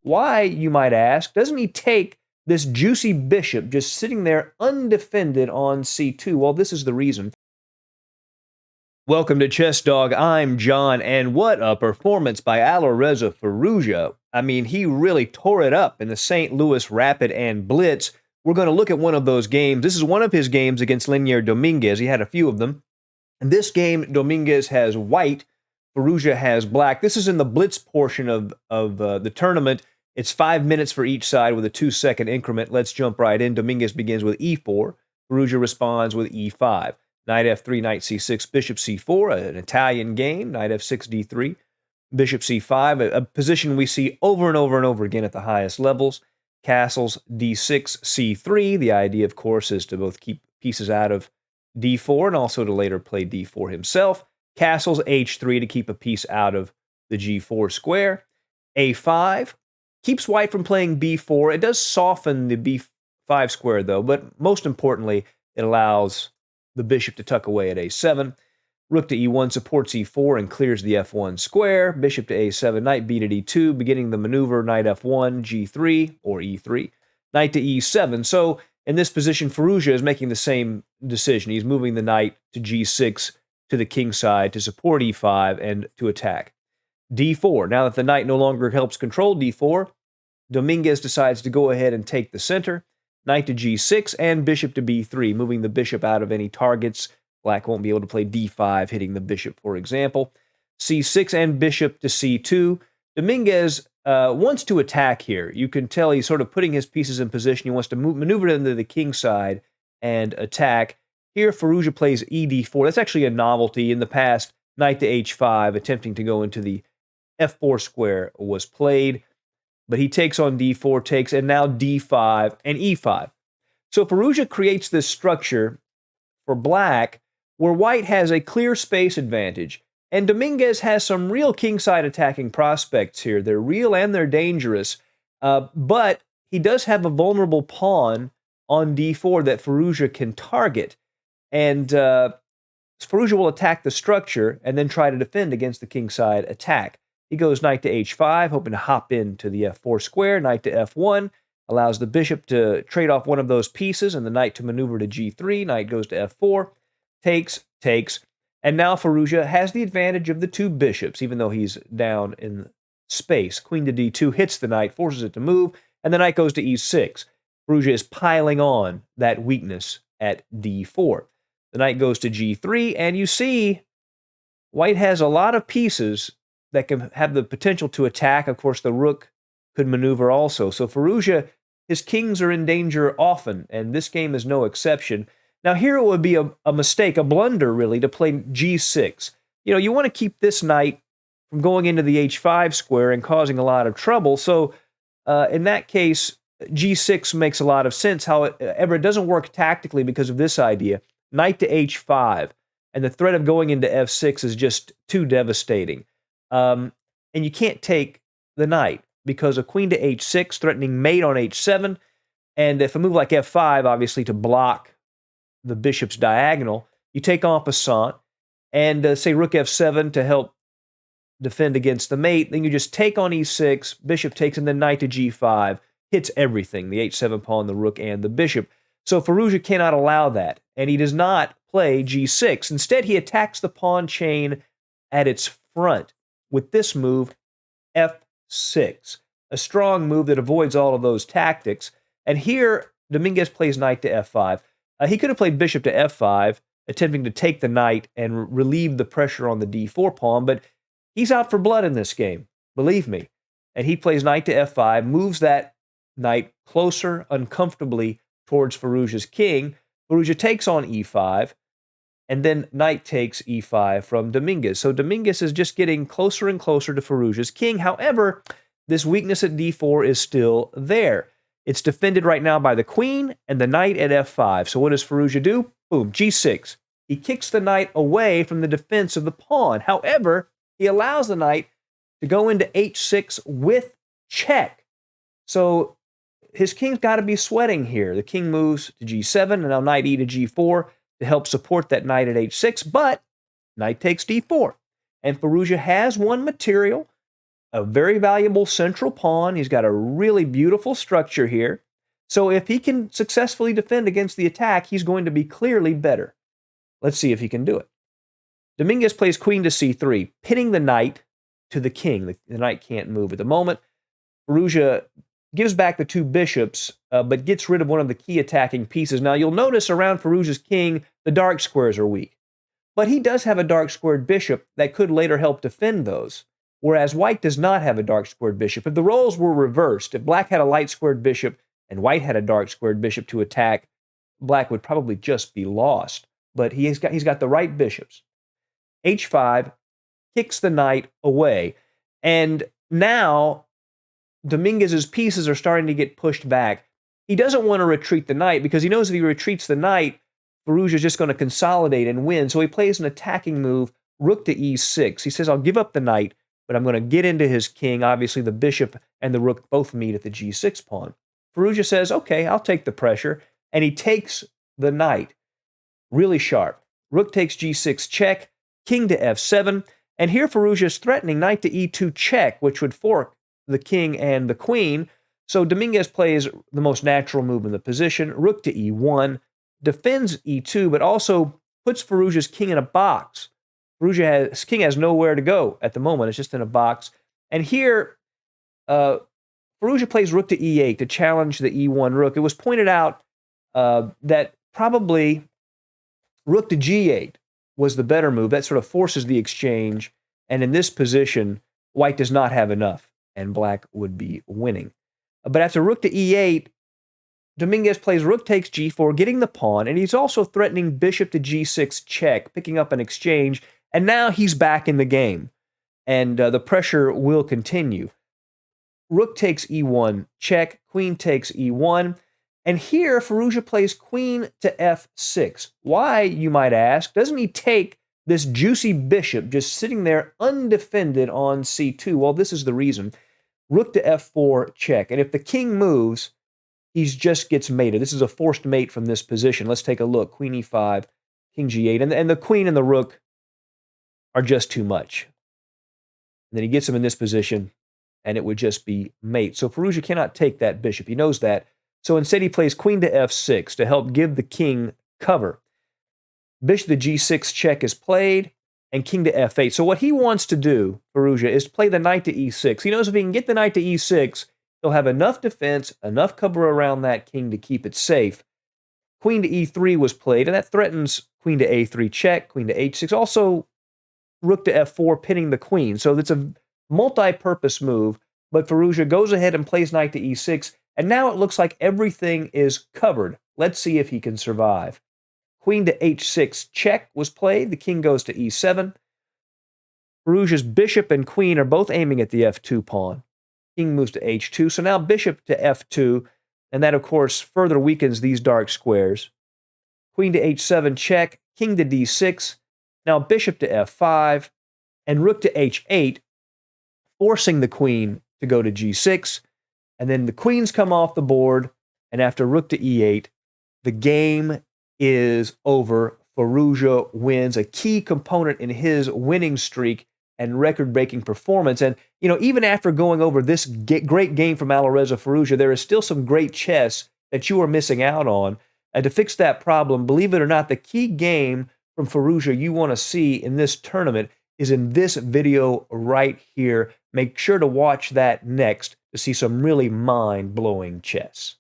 Why, you might ask, doesn't he take this juicy bishop just sitting there undefended on c2? Well, this is the reason. Welcome to Chess Dog. I'm John, and what a performance by Alireza Firouzja. I mean, he really tore it up in the St. Louis Rapid and Blitz. We're going to look at one of those games. This is one of his games against Leinier Dominguez. He had a few of them. In this game, Dominguez has white, Firouzja has black. This is in the Blitz portion of the tournament. It's 5 minutes for each side with a 2-second increment. Let's jump right in. Dominguez begins with e4. Firouzja responds with e5. Knight f3, knight c6, bishop c4, an Italian game. Knight f6, d3, bishop c5, a position we see over and over and over again at the highest levels. Castles, d6, c3. The idea, of course, is to both keep pieces out of d4 and also to later play d4 himself. Castles, h3 to keep a piece out of the g4 square. a5 keeps white from playing b4. It does soften the b5 square, though, but most importantly, it allows the bishop to tuck away at a7. Rook to e1 supports e4 and clears the f1 square. Bishop to a7, knight b to d2, beginning the maneuver, knight f1, g3, or e3. Knight to e7. So in this position, Firouzja is making the same decision. He's moving the knight to g6 to the king side to support e5 and to attack. d4. Now that the knight no longer helps control d4, Dominguez decides to go ahead and take the center. Knight to g6 and bishop to b3, moving the bishop out of any targets. Black won't be able to play d5, hitting the bishop, for example. c6 and bishop to c2. Dominguez wants to attack here. You can tell he's sort of putting his pieces in position. He wants to maneuver into the king side and attack. Here, Firouzja plays ed4. That's actually a novelty. In the past, knight to h5, attempting to go into the f4 square, was played. But he takes on d4, takes, and now d5 and e5. So Firouzja creates this structure for black where white has a clear space advantage. And Dominguez has some real kingside attacking prospects here. They're real and they're dangerous. But he does have a vulnerable pawn on d4 that Firouzja can target. And Firouzja will attack the structure and then try to defend against the kingside attack. He goes knight to h5, hoping to hop into the f4 square. Knight to f1 allows the bishop to trade off one of those pieces and the knight to maneuver to g3. Knight goes to f4, takes, takes. And now Firouzja has the advantage of the two bishops, even though he's down in space. Queen to d2 hits the knight, forces it to move, and the knight goes to e6. Firouzja is piling on that weakness at d4. The knight goes to g3, and you see white has a lot of pieces that can have the potential to attack. Of course, the rook could maneuver also. So Firouzja, his kings are in danger often, and this game is no exception. Now here it would be a mistake, a blunder really, to play g6. You know, you want to keep this knight from going into the h5 square and causing a lot of trouble. So in that case, g6 makes a lot of sense. However, it doesn't work tactically because of this idea. Knight to h5, and the threat of going into f6 is just too devastating. And you can't take the knight because a queen to h6, threatening mate on h7, and if a move like f5, obviously to block the bishop's diagonal, you take en passant, and say rook f7 to help defend against the mate, then you just take on e6, bishop takes, and then knight to g5, hits everything, the h7 pawn, the rook, and the bishop. So Firouzja cannot allow that, and he does not play g6. Instead, he attacks the pawn chain at its front with this move, f6, a strong move that avoids all of those tactics. And here, Dominguez plays knight to f5. He could have played bishop to f5, attempting to take the knight and relieve the pressure on the d4 pawn, but he's out for blood in this game, believe me. And he plays knight to f5, moves that knight closer uncomfortably towards Firouzja's king. Firouzja takes on e5, and then knight takes e5 from Dominguez. So Dominguez is just getting closer and closer to Firouzja's king. However, this weakness at d4 is still there. It's defended right now by the queen and the knight at f5. So what does Firouzja do? Boom, g6. He kicks the knight away from the defense of the pawn. However, he allows the knight to go into h6 with check. So his king's got to be sweating here. The king moves to g7, and now knight e to g4 to help support that knight at h6, but knight takes d4. And Firouzja has won material. a very valuable central pawn. He's got a really beautiful structure here. So if he can successfully defend against the attack, he's going to be clearly better. Let's see if he can do it. Dominguez plays queen to c3, pinning the knight to the king. The knight can't move at the moment. Firouzja gives back the two bishops, but gets rid of one of the key attacking pieces. Now, you'll notice around Firouzja's king, the dark squares are weak. But he does have a dark squared bishop that could later help defend those, whereas white does not have a dark squared bishop. If the roles were reversed, if black had a light squared bishop and white had a dark squared bishop to attack, black would probably just be lost. But he's got the right bishops. h5 kicks the knight away. And now Dominguez's pieces are starting to get pushed back. He doesn't want to retreat the knight because he knows if he retreats the knight, Firouzja is just going to consolidate and win. So he plays an attacking move, rook to e6. He says, I'll give up the knight, but I'm going to get into his king. Obviously, the bishop and the rook both meet at the g6 pawn. Firouzja says, okay, I'll take the pressure. And he takes the knight. Really sharp. Rook takes g6 check, king to f7. And here Firouzja is threatening knight to e2 check, which would fork the king and the queen. So Dominguez plays the most natural move in the position, rook to e1. Defends e2, but also puts Firouzja's king in a box. His king has nowhere to go at the moment. It's just in a box. And here, Firouzja plays rook to e8 to challenge the e1 rook. It was pointed out that probably rook to g8 was the better move. That sort of forces the exchange. And in this position, white does not have enough, and black would be winning. But after rook to e8, Dominguez plays rook takes g4, getting the pawn, and he's also threatening bishop to g6 check, picking up an exchange, and now he's back in the game, and the pressure will continue. Rook takes e1 check, queen takes e1, and here Firouzja plays queen to f6. Why, you might ask, doesn't he take this juicy bishop just sitting there undefended on c2? Well, this is the reason. Rook to f4 check, and if the king moves, he just gets mated. This is a forced mate from this position. Let's take a look. Queen e5, king g8. And the queen and the rook are just too much. And then he gets him in this position, and it would just be mate. So Firouzja cannot take that bishop. He knows that. So instead he plays queen to f6 to help give the king cover. Bishop to g6 check is played, and king to f8. So what he wants to do, Firouzja, is to play the knight to e6. He knows if he can get the knight to e6, he'll have enough defense, enough cover around that king to keep it safe. Queen to e3 was played, and that threatens queen to a3 check, queen to h6. Also, rook to f4, pinning the queen. So it's a multi-purpose move, but Firouzja goes ahead and plays knight to e6, and now it looks like everything is covered. Let's see if he can survive. Queen to h6 check was played. The king goes to e7. Firouzja's bishop and queen are both aiming at the f2 pawn. King moves to h2, so now bishop to f2, and that, of course, further weakens these dark squares. Queen to h7 check, king to d6, now bishop to f5, and rook to h8, forcing the queen to go to g6, and then the queens come off the board, and after rook to e8, the game is over. Firouzja wins, a key component in his winning streak and record-breaking performance. And, you know, even after going over this great game from Alireza Firouzja, there is still some great chess that you are missing out on. And to fix that problem, believe it or not, the key game from Firouzja you want to see in this tournament is in this video right here. Make sure to watch that next to see some really mind-blowing chess.